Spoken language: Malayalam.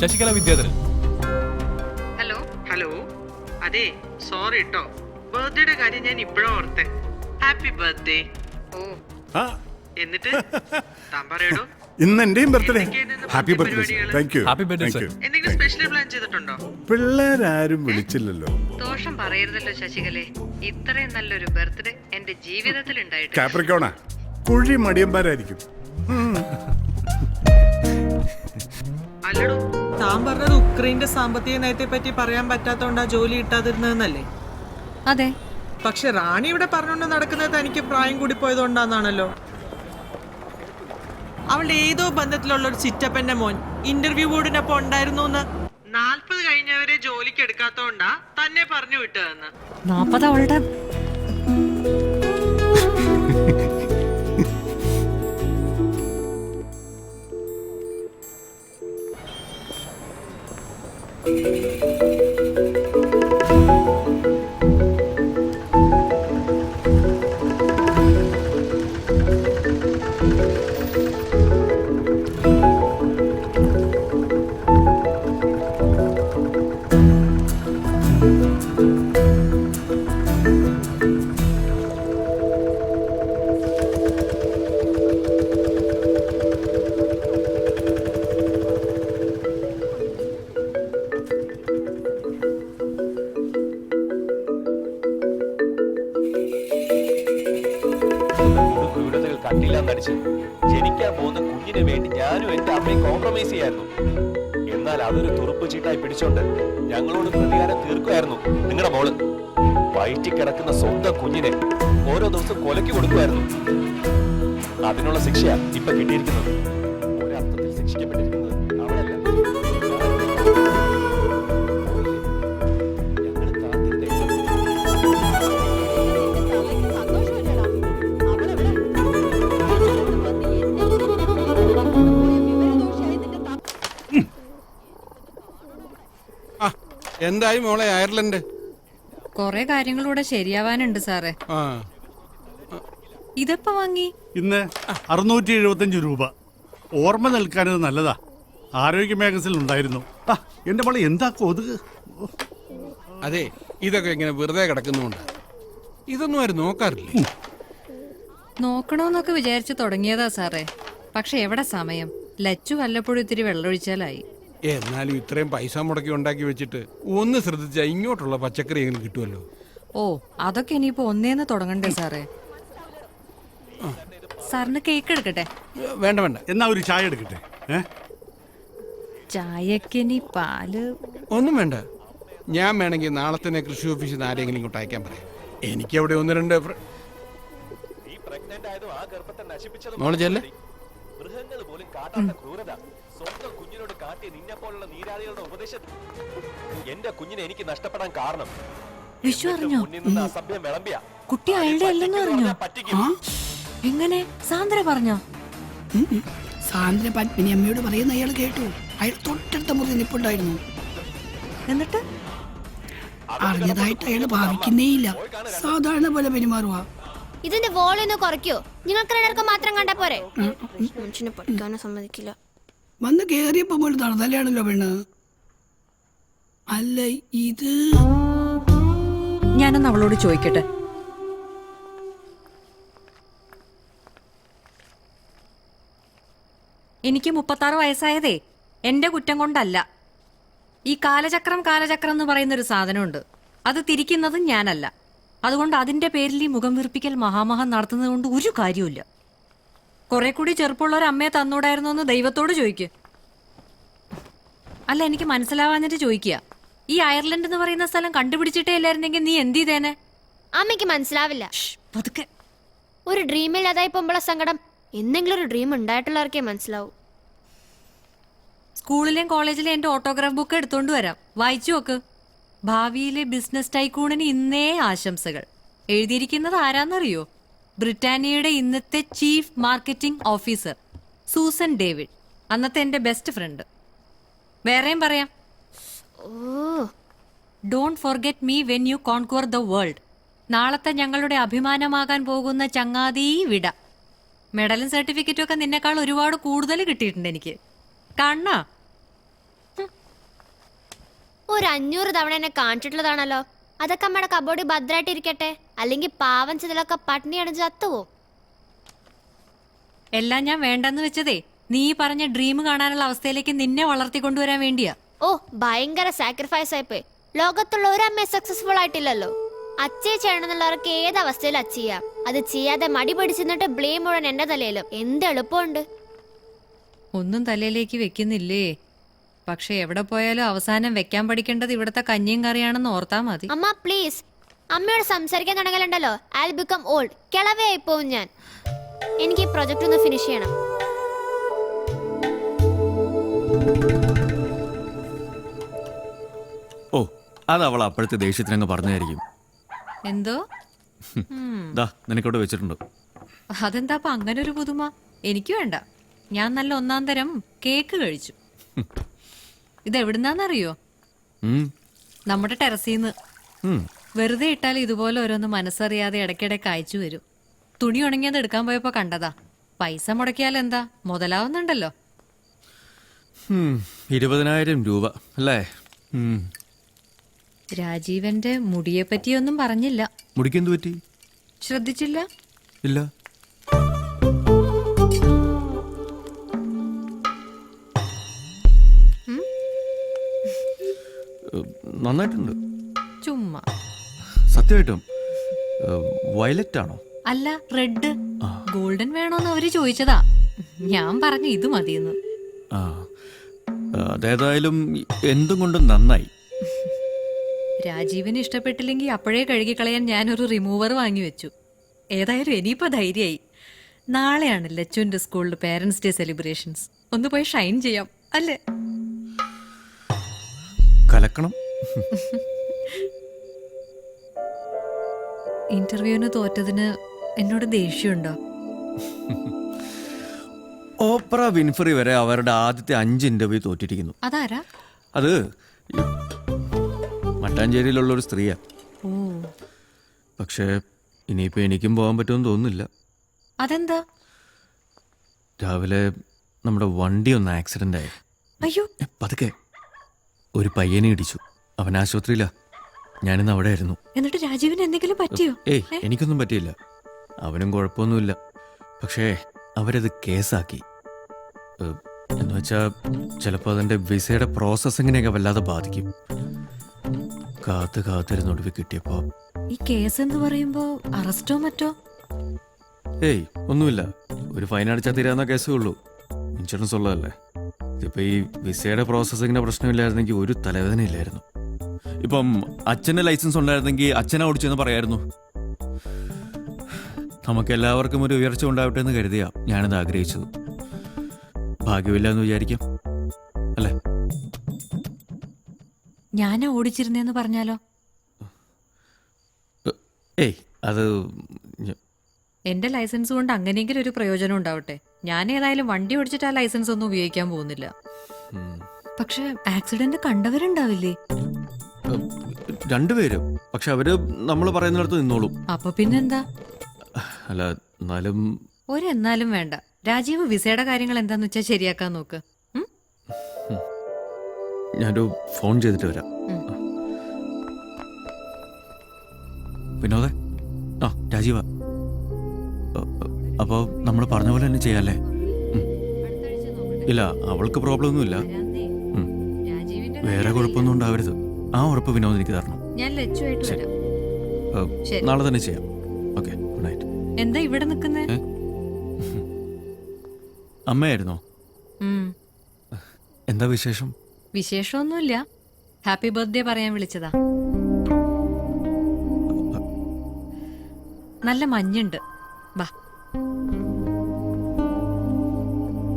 ശശികല വിദ്യാധരൻ. ഹലോ ഹലോ, അതെ സോറി കേട്ടോ, ബർത്ത്ഡേയുടെ കാര്യം ഞാൻ ഇപ്പോഴാ ഓർത്തെ. Happy birthday. ഓ എന്നിട്ട് താൻ പറയടോ, ഇന്ന് എന്റെയും birthday. Happy birthday. Thank you. Happy birthday sir. എന്തെങ്കിലും സ്പെഷ്യൽ പ്ലാൻ ചെയ്തിട്ടുണ്ടോ? പിള്ളേരാരും വിളിച്ചില്ലല്ലോ. ദോഷം പറയരുതല്ലോ ശശികലേ, ഇത്രയും നല്ലൊരു ബർത്ത്ഡേ എന്റെ ജീവിതത്തിൽ ഉണ്ടായിട്ട്. കാപ്രിക്കോണാ കുഴി മടിയന്മാരായിരിക്കും. അല്ലടോ, താൻ പറഞ്ഞത് ഉക്രൈന്റെ സാമ്പത്തിക നയത്തെ പറ്റി പറയാൻ പറ്റാത്തോണ്ടാ ജോലി കിട്ടാതിരുന്നതെന്നല്ലേ? അതെ, പക്ഷെ റാണി ഇവിടെ പറഞ്ഞോണ്ട് നടക്കുന്നത് തനിക്ക് പ്രായം കൂടി പോയതുകൊണ്ടാന്നാണല്ലോ. അവളുടെ ഏതോ ബന്ധത്തിലുള്ള ഒരു ചിറ്റപ്പന്റെ മോൻ ഇന്റർവ്യൂ ബോർഡിനൊപ്പം ഉണ്ടായിരുന്നു എന്ന്. 40 കഴിഞ്ഞവരെ ജോലിക്ക് എടുക്കാത്തോണ്ടാ തന്നെ പറഞ്ഞു വിട്ടതെന്ന്. 40 അവളുടെ. ജനിക്കാൻ പോകുന്ന കുഞ്ഞിന് വേണ്ടി ഞാനും എന്റെ അമ്മയും കോംപ്രമൈസ് ചെയ്യായിരുന്നു. എന്നാൽ അതൊരു തുറുപ്പ് ചീട്ടായി പിടിച്ചോണ്ട് ഞങ്ങളോട് പ്രതികാരം തീർക്കുമായിരുന്നു. നിങ്ങളുടെ മോള് വയറ്റി കിടക്കുന്ന സ്വന്തം കുഞ്ഞിനെ ഓരോ ദിവസം കൊലയ്ക്ക് കൊടുക്കുമായിരുന്നു. അതിനുള്ള ശിക്ഷയാ ഇപ്പൊ കിട്ടിയിരിക്കുന്നത്. ഒരർത്ഥത്തിൽ ശിക്ഷിക്കപ്പെട്ടിരിക്കുന്നത് അവളല്ല. ഞങ്ങൾ കാത്തിരുന്നേ. എന്തായി മോളെ അയർലൻഡ്? കൊറേ കാര്യങ്ങളൂടെ ശരിയാവാനുണ്ട് സാറേ. ഇതെപ്പോ വാങ്ങി? ഇന്ന് 675 രൂപ. ഓർമ്മ നിൽക്കാനത് നല്ലതാ. ആരോഗ്യ മാഗസിനിൽ ഉണ്ടായിരുന്നു. എന്റെ മോളെ എന്താ കൊതുക്. അതെ, ഇതൊക്കെ ഇങ്ങനെ വെറുതെ കിടക്കുന്നുണ്ട്. ഇതൊന്നും ആരും നോക്കാറില്ലേ? നോക്കണോന്നൊക്കെ വിചാരിച്ചു തുടങ്ങിയതാ സാറേ. പക്ഷെ എവിടെ സമയം. ലച്ചു വല്ലപ്പോഴും ഇത്തിരി വെള്ളമൊഴിച്ചാലായി. എന്നാലും ഇത്രയും പൈസ മുടക്കി ഉണ്ടാക്കി വെച്ചിട്ട് ഒന്ന് ശ്രദ്ധിച്ചാൽ ഇങ്ങോട്ടുള്ള പച്ചക്കറി എങ്ങനെ കിട്ടുമല്ലോ. ഓ, അതൊക്കെ ഇനിയിപ്പോ ഒന്നേന്ന് തുടങ്ങണ്ടേ സാറേ. സാറിന് കേക്ക് എടുക്കട്ടെ? വേണ്ട വേണ്ട. എന്നാ ഒരു ചായ എടുക്കട്ടെ? ചായക്കിനി പാല് ഒന്നും വേണ്ട. ഞാൻ വേണമെങ്കിൽ നാളെ തന്നെ കൃഷി ഓഫീസിൽ നിന്ന് ആരെങ്കിലും ഇങ്ങോട്ട് അയക്കാൻ പറയാം. എനിക്ക് അവിടെ 1-2 മോള് ചെല്ലേ. മൃഗങ്ങൾ പോലും കാട്ടാത്ത ക്രൂരത സ്വന്തം കുഞ്ഞിനോട് കാട്ടിയ നിന്നെ പോലുള്ള നീരാളികളുടെ ഉപദേശം എന്റെ കുഞ്ഞിനെ എനിക്ക് നഷ്ടപ്പെടാൻ കാരണം. വിഷു അറിഞ്ഞോ? അസഭ്യം വിളമ്പിയ കുട്ടി അയാളുടെ അല്ലെന്ന് അറിഞ്ഞോ? എങ്ങനെ? സാന്ദ്ര പറഞ്ഞോ? സാന്ദ്ര പത്മിനി അമ്മയോട് പറയുന്ന അയാൾ കേട്ടു. അയാൾ തൊട്ടടുത്ത മുറി നിപ്പുണ്ടായിരുന്നു. എന്നിട്ട് അറിഞ്ഞതായിട്ട് അയാൾ ഭാവിക്കുന്നേയില്ല. സാധാരണ പോലെ പെരുമാറുക. ഇതിന്റെ വോളിയൊന്ന് കുറയ്ക്കോ? നിങ്ങൾക്ക് രണ്ടർക്കും മാത്രം കണ്ടാ പോരെ? മനുഷ്യനെ പഠിക്കാനും സമ്മതിക്കില്ല. വന്ന് കേറിയപ്പോ പോലും തളർന്നല്ലാണല്ലോ പെണ്ണ്. അല്ല ഇത് ഞാനൊന്ന് അവളോട് ചോദിക്കട്ടെ. എനിക്ക് 36 വയസ്സായതേ എന്റെ കുറ്റം കൊണ്ടല്ല. ഈ കാലചക്രം എന്ന് പറയുന്നൊരു സാധനമുണ്ട്. അത് തിരിക്കുന്നതും ഞാനല്ല. അതുകൊണ്ട് അതിന്റെ പേരിൽ ഈ മുഖം വീർപ്പിക്കൽ മഹാമഹം നടത്തുന്നത് കൊണ്ട് ഒരു കാര്യമില്ല. കുറെ കൂടി ചെറുപ്പമുള്ള ഒരു അമ്മയെ തന്നൂടായിരുന്നു എന്ന് ദൈവത്തോട് ചോദിക്കുക. അല്ല, എനിക്ക് മനസ്സിലാവാഞ്ഞിട്ട് ചോദിക്കുക. ഈ അയർലൻഡ് എന്ന് പറയുന്ന സ്ഥലം കണ്ടുപിടിച്ചിട്ടേ ഇല്ലായിരുന്നെങ്കിൽ നീ എന്ത് ചെയ്തേനെ? അമ്മയ്ക്ക് മനസ്സിലാവില്ല. പതുക്കെ. ഒരു ഡ്രീമിൽ അതായി പോകുമ്പോഴ സങ്കടം എന്തെങ്കിലും ഒരു ഡ്രീം ഉണ്ടായിട്ടുള്ളവർക്കേ മനസ്സിലാവൂ. സ്കൂളിലെയും കോളേജിലെയും എന്റെ ഓട്ടോഗ്രാഫ് ബുക്ക് എടുത്തോണ്ട് വരാം, വായിച്ചു നോക്ക്. ഭാവിയിലെ ബിസിനസ് ടൈക്കൂണിന് ഇന്നേ ആശംസകൾ. എഴുതിയിരിക്കുന്നത് ആരാന്നറിയോ? ബ്രിട്ടാനിയയുടെ ഇന്നത്തെ chief marketing officer Susan David, അന്നത്തെ എന്റെ ബെസ്റ്റ് ഫ്രണ്ട്. വേറെയും പറയാം. Don't forget me when you conquer the world. നാളത്തെ ഞങ്ങളുടെ അഭിമാനമാകാൻ പോകുന്ന ചങ്ങാതീ വിട. മെഡലും സർട്ടിഫിക്കറ്റും ഒക്കെ നിന്നെക്കാൾ ഒരുപാട് കൂടുതൽ കിട്ടിയിട്ടുണ്ട് എനിക്ക്. കണ്ണാ. ഒരു 500 തവണ എന്നെ കാണിച്ചിട്ടുള്ളതാണല്ലോ. അതൊക്കെ അമ്മയുടെ കബോർഡിൽ ഭദ്രമായിട്ടിരിക്കട്ടെ, അല്ലെങ്കിൽ പാവം ചിലൊക്കെ പട്ടിണി അടിച്ച് ചത്തുപോകും. എല്ലാം ഞാൻ വേണ്ടെന്ന് വെച്ചതേ നീ പറഞ്ഞ ഡ്രീം കാണാനുള്ള അവസ്ഥയിലേക്ക് നിന്നെ വളർത്തിക്കൊണ്ടുവരാൻ വേണ്ടിയാ. ഓ, ഭയങ്കര സാക്രിഫൈസ് ആയിപ്പോയി. ലോകത്തുള്ള ഒരു അമ്മ സക്സസ്ഫുൾ ആയിട്ടില്ലല്ലോ. അച്ചേ ചെയ്യണമെന്നുള്ളവർക്ക് ഏത് അവസ്ഥയിൽ അച്ചീയാം. അത് ചെയ്യാതെ മടി പിടിച്ചിരുന്നിട്ട് ബ്ലെയിം മുഴുവൻ എന്റെ തലയിലും. എന്ത് എളുപ്പമുണ്ട്. ഒന്നും തലയിലേക്ക് വെക്കുന്നില്ലേ? പക്ഷെ എവിടെ പോയാലും അവസാനം വെക്കാൻ പഠിക്കേണ്ടത് ഇവിടുത്തെ കഞ്ഞിയും കറിയാണെന്ന് ഓർത്താ മതി. അമ്മ പ്ലീസ്, അമ്മയോട് സംസാരിക്കാൻ തുടങ്ങലുണ്ടല്ലോ ഐ വിൽ ബിക്കം ഓൾഡ്. കിളവയായി പോവും ഞാൻ. എനിക്ക് ഈ പ്രൊജക്ട് ഒന്ന് ഫിനിഷ് ചെയ്യണം. ഓ, അത് അവൾ അപ്പോഴത്തെ ദേഷ്യത്തിനങ്ങ് പറഞ്ഞായിരിക്കും. എന്തോ നിനക്കവിടെ വെച്ചിട്ടുണ്ട്. അതെന്താ അപ്പൊ അങ്ങനെ ഒരു പുതുമ? എനിക്ക് വേണ്ട. ഞാൻ നല്ല ഒന്നാം തരം കേക്ക് കഴിച്ചു. ഇതെവിടുന്നാന്നറിയോ? നമ്മുടെ ടെറസീന്ന്. വെറുതെ ഇട്ടാൽ ഇതുപോലെ ഓരോന്ന് മനസ്സറിയാതെ ഇടയ്ക്കിടയ്ക്ക് അയച്ചു വരും. തുണി ഉണങ്ങിയത് എടുക്കാൻ പോയപ്പോ കണ്ടതാ. പൈസ മുടക്കിയാൽ എന്താ, മുതലാവുന്നുണ്ടല്ലോ. 20,000 രൂപ അല്ലേ? രാജീവന്റെ മുടിയെ പറ്റിയൊന്നും പറഞ്ഞില്ല. മുടിക്കെന്തു പറ്റി? ശ്രദ്ധിച്ചില്ല? ഇല്ല. നന്നായിട്ടുണ്ട്. ചുമ്മാ. സത്യമായിട്ടും വയലറ്റ് ആണോ? അല്ല, റെഡ്. ഗോൾഡൻ വേണോന്ന് അവര് ചോദിച്ചതാ. ഞാൻ പറഞ്ഞു ഇത് മതിയെന്ന്. ആ, അതേതായാലും എന്തും കൊണ്ടും നന്നായി. രാജീവിന് ഇഷ്ടപ്പെട്ടില്ലെങ്കിൽ അപ്പോഴേ കഴുകിക്കളയാൻ ഞാനൊരു റിമൂവർ വാങ്ങി വെച്ചു. ഏതായാലും ഇനിയിപ്പോ ധൈര്യമായി. നാളെയാണ് ലച്ചുവിന്റെ സ്കൂളിൽ പേരൻസ് ഡേ സെലിബ്രേഷൻസ്. ഒന്ന് പോയി ഷൈൻ ചെയ്യാം അല്ലേ? കലക്കണം. ഇന്റർവ്യൂവിന് തോറ്റതിന് എന്നോട് ദേഷ്യമുണ്ടോ? ഓപ്ര വിൻഫ്രി വരെ അവരുടെ ആദ്യത്തെ 5 ഇന്റർവ്യൂ തോറ്റിരിക്കുന്നു. അതാരാ? അത് മട്ടാഞ്ചേരിയിലുള്ള ഒരു സ്ത്രീയാ. ഓ, പക്ഷേ ഇനിയിപ്പോ എനിക്കും പോകാൻ പറ്റുമെന്ന് തോന്നുന്നില്ല. അതെന്താ? രാവിലെ നമ്മുടെ വണ്ടി ഒന്ന് ആക്സിഡന്റ് ആയി. അയ്യോ, പതുക്കെ ഒരു പയ്യനെ ഇടിച്ചു. അവൻ ആശുപത്രിയിലാ. ഞാനിന്ന് അവിടെ ആയിരുന്നു. എന്നിട്ട് രാജീവിന് എന്തെങ്കിലും പറ്റിയോ? ഏയ്, എനിക്കൊന്നും പറ്റിയില്ല. അവനും കുഴപ്പമൊന്നുമില്ല. പക്ഷേ അവരത് കേസാക്കി. എന്നുവെച്ചാ ചിലപ്പോൾ അതിന്റെ വിസയുടെ പ്രോസസ്സിങ്ങിനെയൊക്കെ വല്ലാതെ ബാധിക്കും. കാത്തിരുന്നൊടുവിൽ കിട്ടിയപ്പോ. ഈ കേസ് എന്ന് പറയുമ്പോ അറസ്റ്റോ മറ്റോ? ഏയ്, ഒന്നുമില്ല. ഒരു ഫൈൻ അടിച്ചാൽ തീരാവുന്ന കേസേ ഉള്ളൂ. ഇൻഷുറൻസ് ഉള്ളതല്ലേ. ഇതിപ്പോ ഈ വിസയുടെ പ്രോസസ്സിങ്ങിന്റെ പ്രശ്നമില്ലായിരുന്നെങ്കിൽ ഒരു തലവേദനയില്ലായിരുന്നു. ഇപ്പം അച്ഛന്റെ ലൈസൻസ് ഉണ്ടായിരുന്നെങ്കിൽ അച്ഛനെ ഓടിച്ചെന്ന് പറയായിരുന്നു. നമുക്ക് എല്ലാവർക്കും ഒരു ഉയർച്ച ഉണ്ടാവട്ടെ എന്ന് കരുതിയാ ഞാനിത് ആഗ്രഹിച്ചത്. ഭാഗ്യമില്ല എന്ന് വിചാരിക്കാം അല്ലേ? ഞാനാ ഓടിച്ചിരുന്നേന്ന് പറഞ്ഞാലോ? ഏയ്, അത് എന്റെ ലൈസൻസ് കൊണ്ട് അങ്ങനെയെങ്കിലും ഒരു പ്രയോജനം ഉണ്ടാവട്ടെ. ഞാൻ ഏതായാലും വണ്ടി ഓടിച്ചിട്ട് ആ ലൈസൻസ് ഒന്നും ഉപയോഗിക്കാൻ പോകുന്നില്ല. പക്ഷെ ആക്സിഡന്റ് കണ്ടവരുണ്ടാവില്ലേ? 2 പേരും. പക്ഷെ അവര് നമ്മൾ പറയുന്നിടത്ത് നിന്നോളും. അപ്പൊ പിന്നെന്താ? അല്ല, എന്നാലും ഒരെന്നാലും വേണ്ട. രാജീവ് വിസയുടെ കാര്യങ്ങൾ എന്താന്ന് വെച്ചാൽ ശരിയാക്കാൻ നോക്ക്. ഞാനൊരു ഫോൺ ചെയ്തിട്ട് വരാം. വിനോദേ, ആ രാജീവ, അപ്പോൾ നമ്മൾ പറഞ്ഞ പോലെ തന്നെ ചെയ്യാല്ലേ? ഇല്ല, അവൾക്ക് പ്രോബ്ലം ഒന്നുമില്ല. വേറെ കുഴപ്പമൊന്നും ഉണ്ടാവരുത്. ആ ഉറപ്പ് വിനോദ് എനിക്ക് തരണം. ഞാൻ ലച്ചുവായിട്ട് വരാം. നാളെ തന്നെ ചെയ്യാം. Okay, good night. എന്താ ഇവിടെ നിൽക്കുന്നേ? അമ്മയായിരുന്നോ? എന്താ വിശേഷം? വിശേഷമൊന്നുമില്ല. ഹാപ്പി ബർത്ത്ഡേ പറയാൻ വിളിച്ചതാ. നല്ല മഞ്ഞുണ്ട്. വാ.